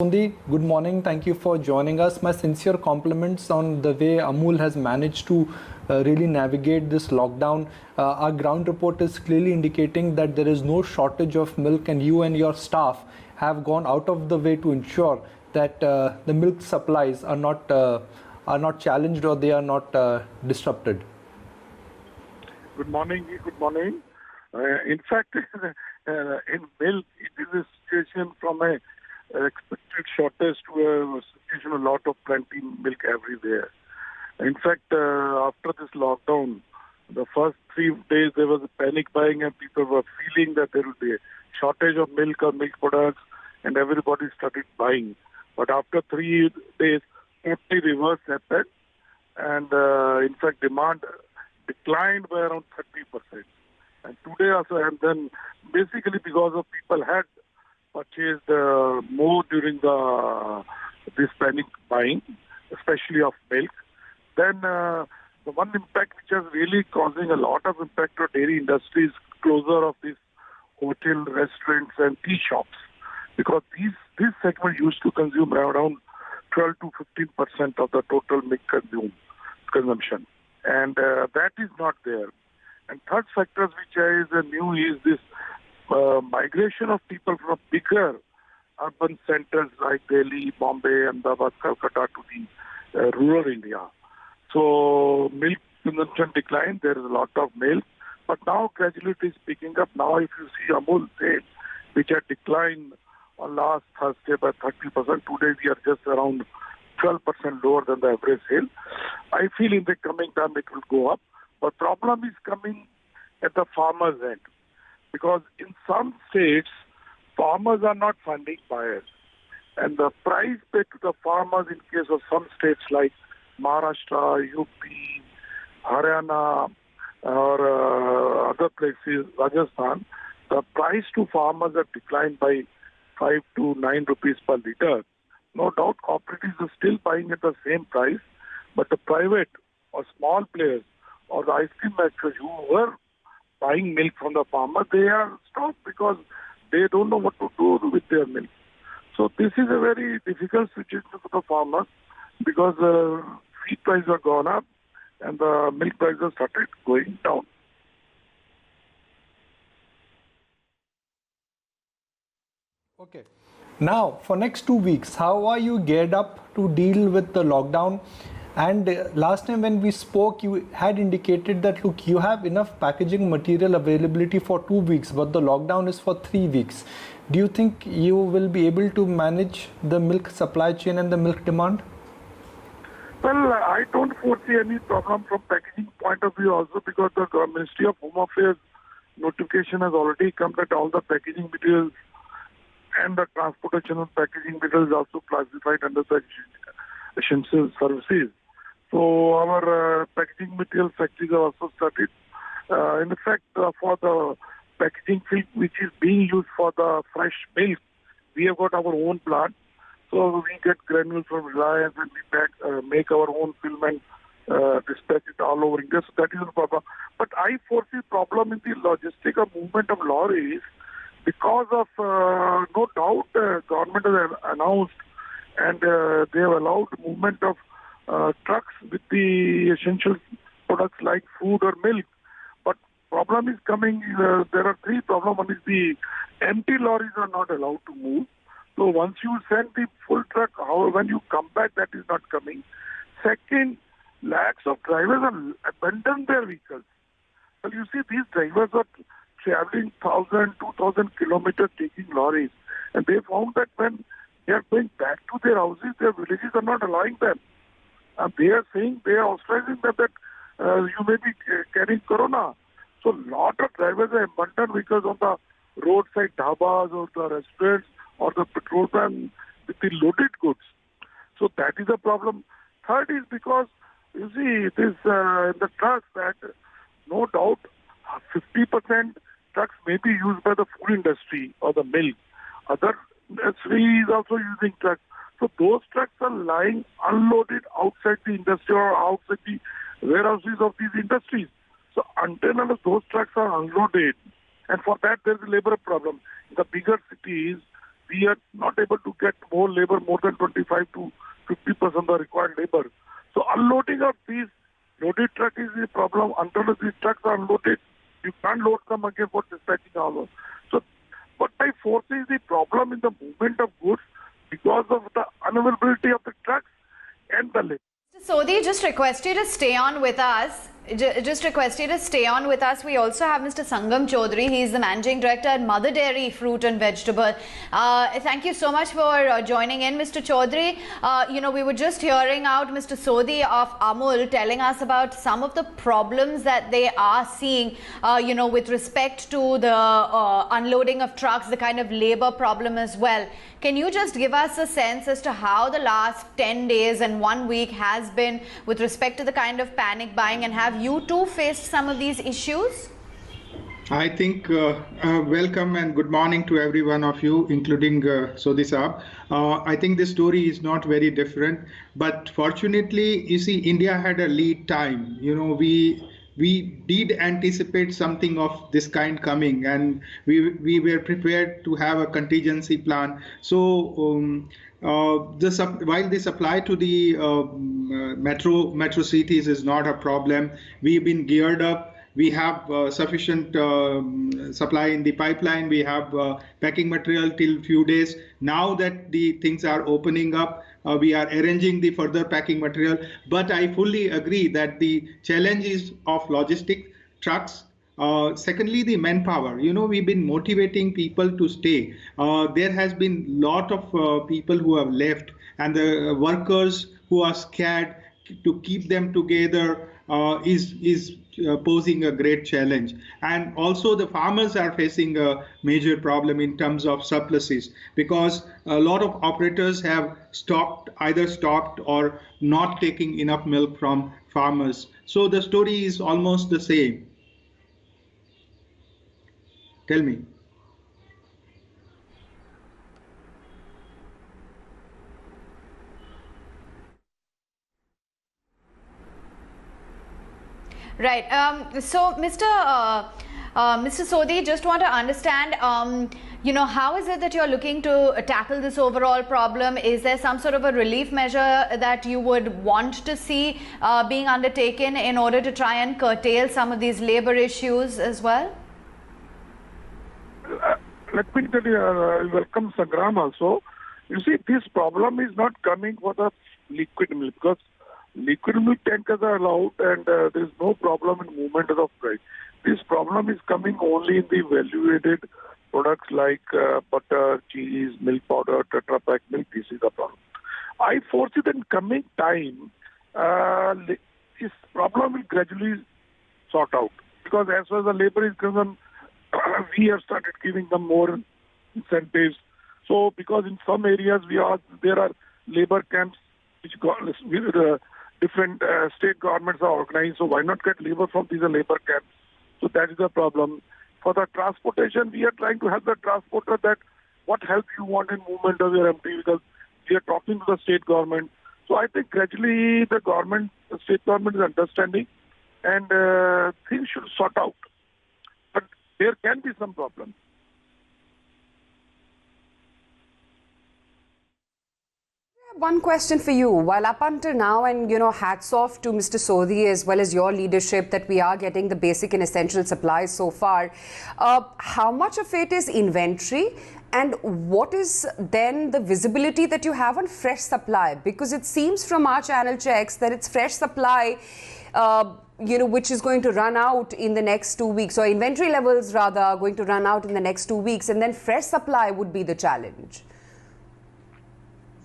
Sodhi, good morning. Thank you for joining us. My sincere compliments on the way Amul has managed to really navigate this lockdown. Our ground report is clearly indicating that there is no shortage of milk, and you and your staff have gone out of the way to ensure that the milk supplies are not challenged or they are not disrupted. Good morning. Good morning. In fact, in milk, it is a situation from a expected shortage to a situation of lot of plenty milk everywhere. In fact, after this lockdown, the first 3 days there was a panic buying and people were feeling that there will be a shortage of milk or milk products and everybody started buying. But after 3 days, totally reverse happened and in fact demand declined by around 30%. And today also, and then basically because of people had purchased more during this panic buying, especially of milk. Then the one impact which is really causing a lot of impact to dairy industry is closure of these hotel, restaurants and tea shops. Because this segment used to consume around 12 to 15% of the total milk consumption. And that is not there. And third factor which is new is this migration of people from bigger urban centers like Delhi, Bombay, Ahmedabad, Calcutta to the rural India. So milk consumption declined. There is a lot of milk. But now gradually it is picking up. Now if you see Amul sales, which had declined on last Thursday by 30%, today we are just around 12% lower than the average sale. I feel in the coming time it will go up. But problem is coming at the farmer's end. Because in some states, farmers are not finding buyers. And the price paid to the farmers in case of some states like Maharashtra, UP, Haryana, or other places, Rajasthan, the price to farmers have declined by 5 to 9 rupees per liter. No doubt cooperatives are still buying at the same price, but the private or small players or the ice cream manufacturers who were buying milk from the farmer, they are stopped because they don't know what to do with their milk. So this is a very difficult situation for the farmers because feed prices have gone up and the milk prices have started going down. Okay. Now, for next 2 weeks, how are you geared up to deal with the lockdown? And last time when we spoke, you had indicated that, look, you have enough packaging material availability for 2 weeks, but the lockdown is for 3 weeks. Do you think you will be able to manage the milk supply chain and the milk demand? Well, I don't foresee any problem from packaging point of view also because the Ministry of Home Affairs notification has already come that all the packaging materials and the transportation of packaging materials also classified under the essential services. So our packaging material factories are also started. In fact, for the packaging film which is being used for the fresh milk, we have got our own plant. So we get granules from Reliance and we make our own film and dispatch it all over India. So that is no problem. But I foresee problem in the logistical movement of lorries because of no doubt government has announced and they have allowed movement of trucks with the essential products like food or milk. But problem is coming, there are three problems. One is the empty lorries are not allowed to move. So once you send the full truck, however, when you come back, that is not coming. Second, lakhs of drivers have abandoned their vehicles. Well, you see, these drivers are traveling 1,000, 2,000 kilometers taking lorries. And they found that when they are going back to their houses, their villages are not allowing them. And they are saying, they are ostracizing them that you may be carrying corona. So a lot of drivers are abandoned because of the roadside dhabas or the restaurants or the petrol pump with the loaded goods. So that is a problem. Third is because, you see, this the trucks that no doubt 50% trucks may be used by the food industry or the milk. Other industry is also using trucks. So those trucks are lying unloaded outside the industry or outside the warehouses of these industries. So until those trucks are unloaded, and for that there is a labor problem. In the bigger cities, we are not able to get more labor, more than 25 to 50% of the required labor. So unloading of these loaded truck is the problem. Until these trucks are unloaded, you can't load them again for dispatching hours. So what I foresee is the problem in the movement of goods because of the unavailability of the trucks and the labor. Mr. Sodhi, just request you to stay on with us. Just request you to stay on with us. We also have Mr. Sangram Chaudhary. He is the Managing Director at Mother Dairy Fruit and Vegetable. Thank you so much for joining in, Mr. Chaudhary. We were just hearing out Mr. Sodhi of Amul telling us about some of the problems that they are seeing, with respect to the unloading of trucks, the kind of labor problem as well. Can you just give us a sense as to how the last 10 days and 1 week has been with respect to the kind of panic buying, and have you too faced some of these issues? I think welcome and good morning to every one of you, including Sodhi Saab. I think the story is not very different, but fortunately, you see, India had a lead time. We did anticipate something of this kind coming, and we were prepared to have a contingency plan. So while the supply to the metro cities is not a problem, we've been geared up. We have sufficient supply in the pipeline. We have packing material till few days. Now that the things are opening up, we are arranging the further packing material. But I fully agree that the challenge is of logistic trucks. Secondly, the manpower. We've been motivating people to stay. There has been a lot of people who have left, and the workers who are scared to keep them together is posing a great challenge. And also the farmers are facing a major problem in terms of surpluses, because a lot of operators have either stopped or not taking enough milk from farmers. So the story is almost the same. Tell me. Right. So, Mr. Sodhi, just want to understand, how is it that you're looking to tackle this overall problem? Is there some sort of a relief measure that you would want to see being undertaken in order to try and curtail some of these labor issues as well? Let me tell you, welcome Sangram also. You see, this problem is not coming for the liquid milk, because liquid milk tankers are allowed, and there is no problem in movement of the price. This problem is coming only in the value-added products like butter, cheese, milk powder, Tetra Pak milk. This is the problem. I foresee that in coming time, this problem will gradually sort out, because as far as the labor is concerned, we have started giving them more incentives. So, because in some areas there are labor camps which different state governments are organized. So why not get labor from these labor camps? So that is the problem. For the transportation, we are trying to help the transporter that what help you want in movement of your empty, because we are talking to the state government. So I think gradually the state government is understanding, and things should sort out. But there can be some problems. One question for you. While up until now, and hats off to Mr. Sodhi as well as your leadership, that we are getting the basic and essential supplies so far, how much of it is inventory, and what is then the visibility that you have on fresh supply? Because it seems from our channel checks that it's fresh supply which is going to run out in the next 2 weeks, or inventory levels rather are going to run out in the next 2 weeks, and then fresh supply would be the challenge.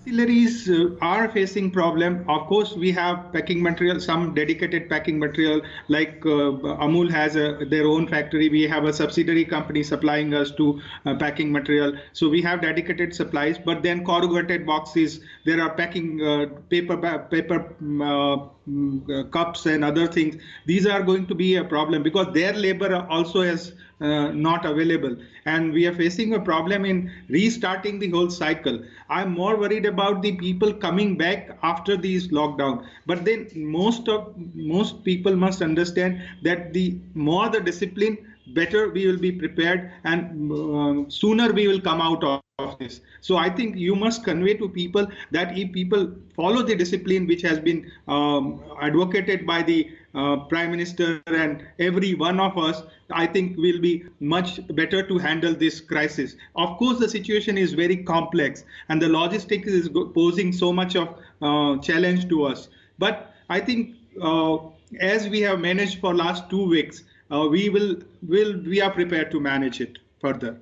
Distilleries are facing problem. Of course, we have packing material, some dedicated packing material, like Amul has their own factory. We have a subsidiary company supplying us to packing material. So we have dedicated supplies, but then corrugated boxes, there are packing paper cups and other things. These are going to be a problem, because their labor also is not available, and we are facing a problem in restarting the whole cycle. I'm more worried about the people coming back after these lockdown, but then most people must understand that the more the discipline, better we will be prepared, and sooner we will come out of of this. So I think you must convey to people that if people follow the discipline which has been advocated by the Prime Minister and every one of us, I think will be much better to handle this crisis. Of course, the situation is very complex and the logistics is posing so much of challenge to us. But I think as we have managed for last 2 weeks, we are prepared to manage it further.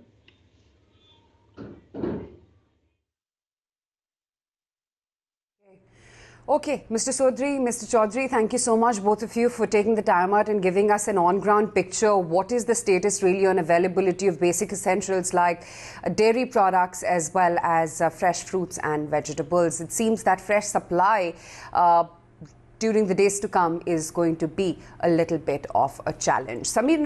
Okay, Mr. Sodhi, Mr. Chaudhary, thank you so much, both of you, for taking the time out and giving us an on-ground picture. What is the status really on availability of basic essentials like dairy products as well as fresh fruits and vegetables? It seems that fresh supply during the days to come is going to be a little bit of a challenge. Samir